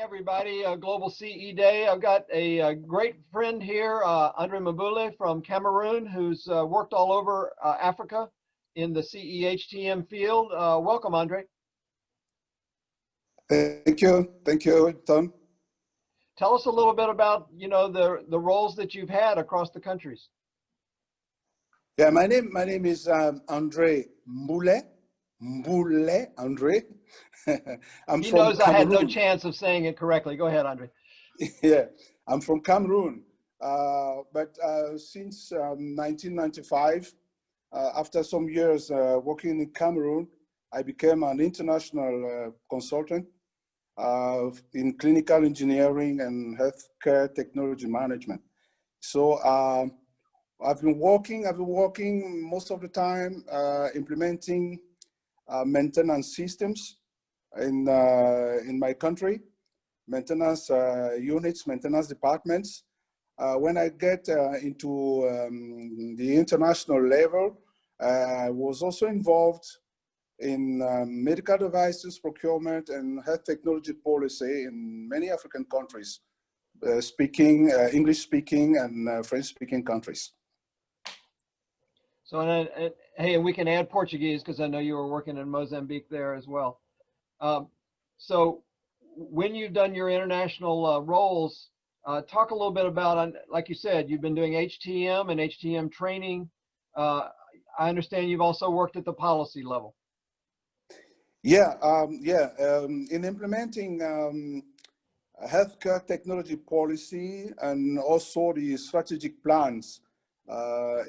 everybody. Global CE Day. I've got a great friend here, Andre Mboule from Cameroon, who's worked all over Africa in the CE/HTM field. Welcome, Andre. Thank you, Tom. Tell us a little bit about, the roles that you've had across the countries. Yeah, my name is Andre Mboule. Mboule, Andre. He knows I had no chance of saying it correctly. Go ahead, Andre. Yeah, I'm from Cameroon. But since 1995, after some years working in Cameroon, I became an international consultant in clinical engineering and healthcare technology management. So I've been working most of the time implementing maintenance systems in my country, maintenance units, maintenance departments. When I get into the international level, I was also involved in medical devices procurement and health technology policy in many African countries, English-speaking and French-speaking countries. So, hey, and we can add Portuguese because I know you were working in Mozambique there as well. So when you've done your international roles, talk a little bit about, like you said, you've been doing HTM and HTM training. I understand you've also worked at the policy level. Yeah, in implementing healthcare technology policy and also the strategic plans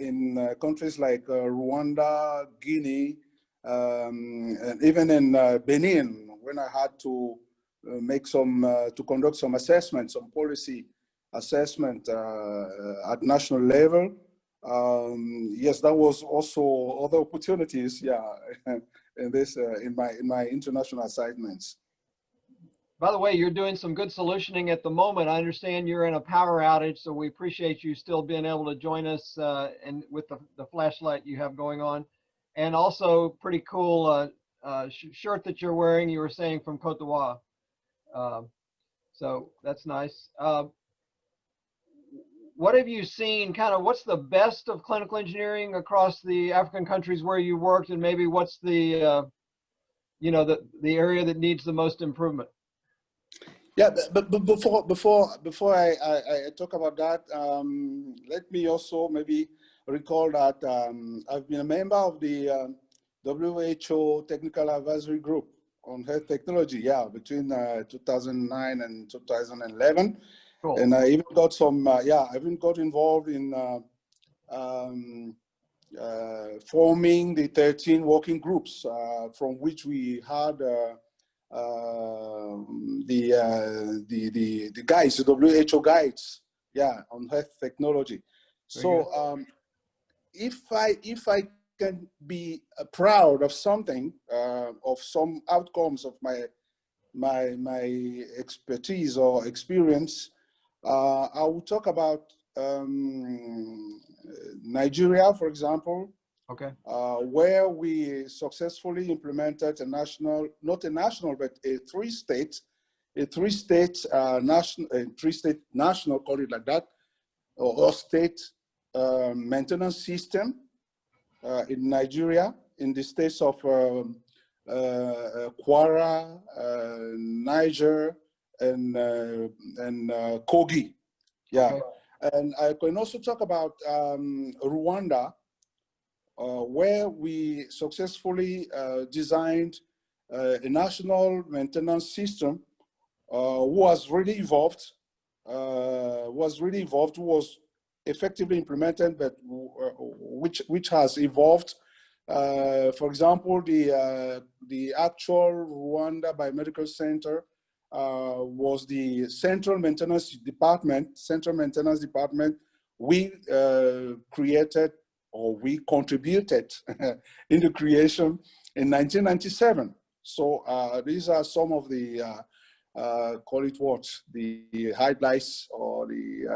in countries like Rwanda, Guinea, and even in Benin, when I had to make to conduct some assessments, some policy assessment at national level. Yes, that was also other opportunities. Yeah, in this in my international assignments. By the way, you're doing some good solutioning at the moment. I understand you're in a power outage, so we appreciate you still being able to join us and with the flashlight you have going on. And also pretty cool shirt that you're wearing, you were saying, from Côte d'Ivoire. So that's nice. What have you seen, what's the best of clinical engineering across the African countries where you worked, and maybe what's the, the area that needs the most improvement? Yeah, but before I talk about that, let me also maybe recall that I've been a member of the WHO Technical Advisory Group on Health Technology, yeah, between 2009 and 2011. Cool. And I even got some, I even got involved in forming the 13 working groups from which we had the guides, the WHO guides, yeah, on health technology. So if I can be proud of something, of some outcomes of my expertise or experience, I will talk about Nigeria, for example. Okay. Where we successfully implemented a national, not a national, but a three-state national, call it like that, or state maintenance system in Nigeria, in the states of Kwara, Niger, and Kogi. Yeah. Okay. And I can also talk about Rwanda, where we successfully designed a national maintenance system was really evolved, was effectively implemented, but which has evolved. For example, the actual Rwanda Biomedical Center was the central maintenance department. We created, or we contributed in the creation in 1997. So these are some of the, call it what, the highlights or the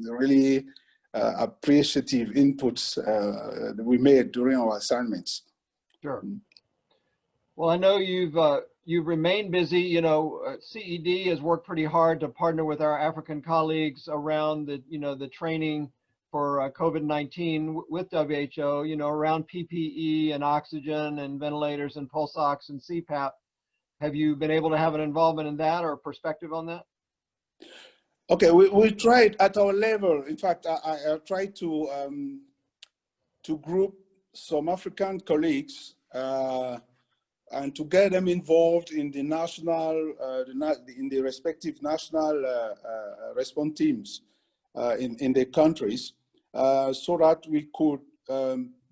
really appreciative inputs that we made during our assignments. Sure. Well, I know you've you've remained busy. You know, CED has worked pretty hard to partner with our African colleagues around the, you know, the training for COVID-19 with WHO, you know, around PPE and oxygen and ventilators and pulse ox and CPAP. Have you been able to have an involvement in that or a perspective on that? Okay, we tried at our level. In fact, I tried to group some African colleagues and to get them involved in the national, in the respective national response teams in their countries, so that we could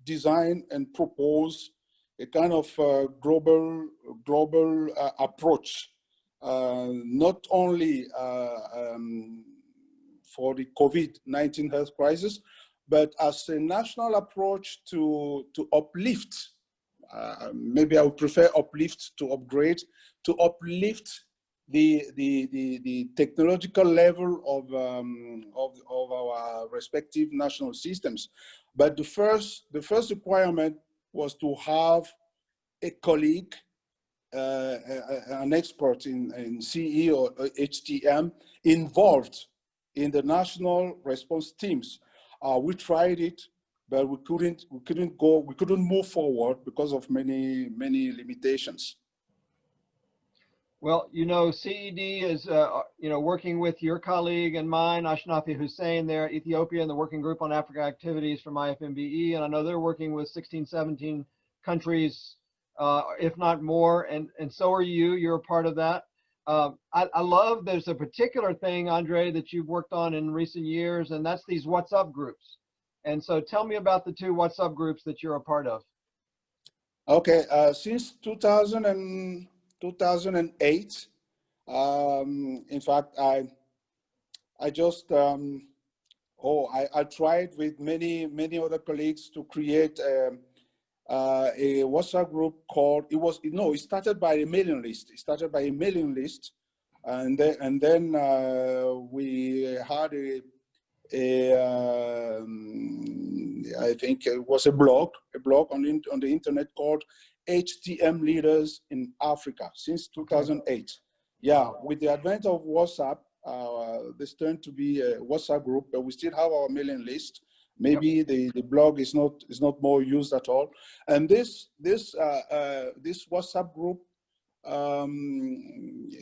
design and propose a kind of global approach, not only for the COVID-19 health crisis, but as a national approach to uplift. Maybe I would prefer uplift to upgrade, to uplift the technological level of our respective national systems. But the first requirement was to have a colleague, an expert in CE or HTM involved in the national response teams. We tried it, but we couldn't move forward because of many limitations. Well, you know, CED is, you know, working with your colleague and mine, Ashnafi Hussein there, Ethiopia, and the Working Group on Africa Activities from IFMBE. And I know they're working with 16, 17 countries, if not more. And so are you. You're a part of that. I love, there's a particular thing, Andre, that you've worked on in recent years, and that's these WhatsApp groups. And so tell me about the 2 WhatsApp groups that you're a part of. Okay, since 2008, in fact, I just, I tried with many other colleagues to create a WhatsApp group called, it started by a mailing list. It started by a mailing list, and then we had I think it was a blog on the internet called HTM Leaders in Africa since 2008. Yeah, with the advent of WhatsApp, this turned to be a WhatsApp group, but we still have our mailing list. Maybe the blog is not more used at all. And this WhatsApp group,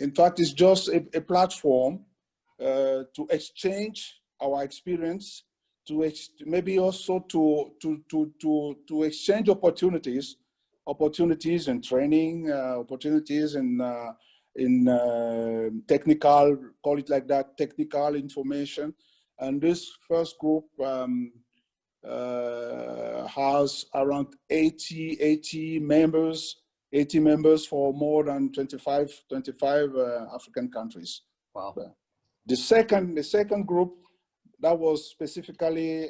in fact, is just a platform to exchange our experience, maybe also to exchange opportunities in training, opportunities in technical, call it like that, technical information. And this first group has around 80 members for more than 25 African countries. Wow. The second group that was specifically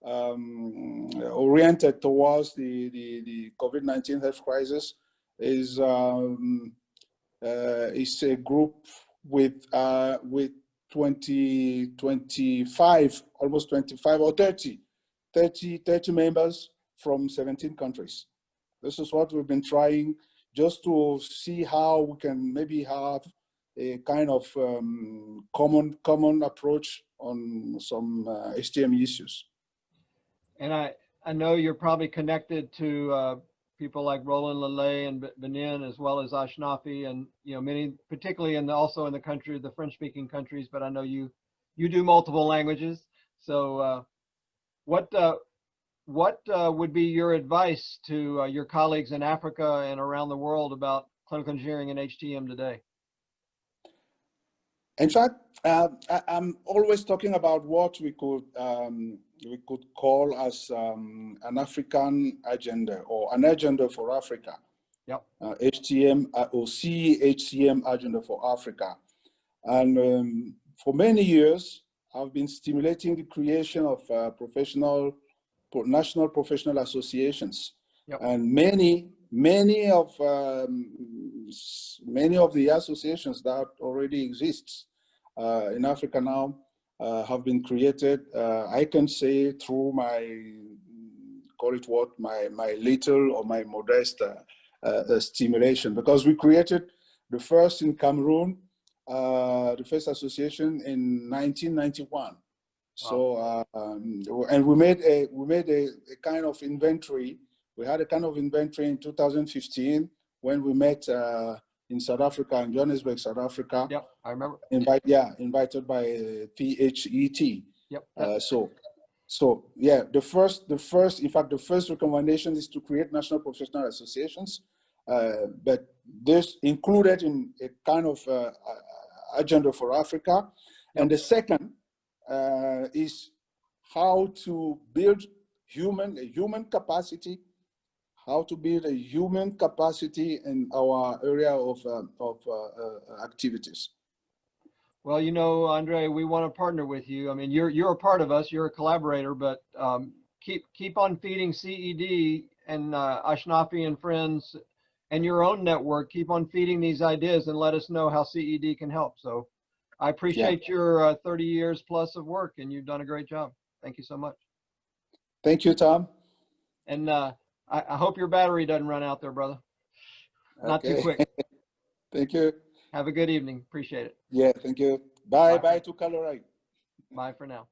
oriented towards the COVID-19 health crisis is a group with 25, almost 25 or 30 members from 17 countries. This is what we've been trying, just to see how we can maybe have a kind of common approach on some HTM issues. And I know you're probably connected to people like Roland Lelay and Benin, as well as Ashnafi, and you know many, particularly also in the French-speaking countries. But I know you do multiple languages. So what would be your advice to your colleagues in Africa and around the world about clinical engineering and HTM today? In fact, I'm always talking about what we could call as an African agenda, or an agenda for Africa. Yep. HTM or CHTM agenda for Africa. And for many years, I've been stimulating the creation of national professional associations. Yep. And many of the associations that already exist in Africa now have been created. I can say through my little or my modest stimulation, because we created the first in Cameroon, the first association in 1991. So, and we made a kind of inventory. We had a kind of inventory in 2015 when we met in South Africa, in Johannesburg, South Africa. Yep, I remember. Invited by THET. Yep. So yeah, the first, in fact, the first recommendation is to create national professional associations, but this included in a kind of agenda for Africa. Yep. And the second is how to build human capacity, how to build a human capacity in our area of activities. Well, you know, Andre, we want to partner with you. I mean, you're a part of us. You're a collaborator, but keep on feeding CED and Ashnafi and friends and your own network. Keep on feeding these ideas and let us know how CED can help. So I appreciate your 30 years plus of work, and you've done a great job. Thank you so much. Thank you, Tom. And I hope your battery doesn't run out there, brother. Not too quick. Thank you. Have a good evening. Appreciate it. Yeah, thank you. Bye to Colorado. Bye for now.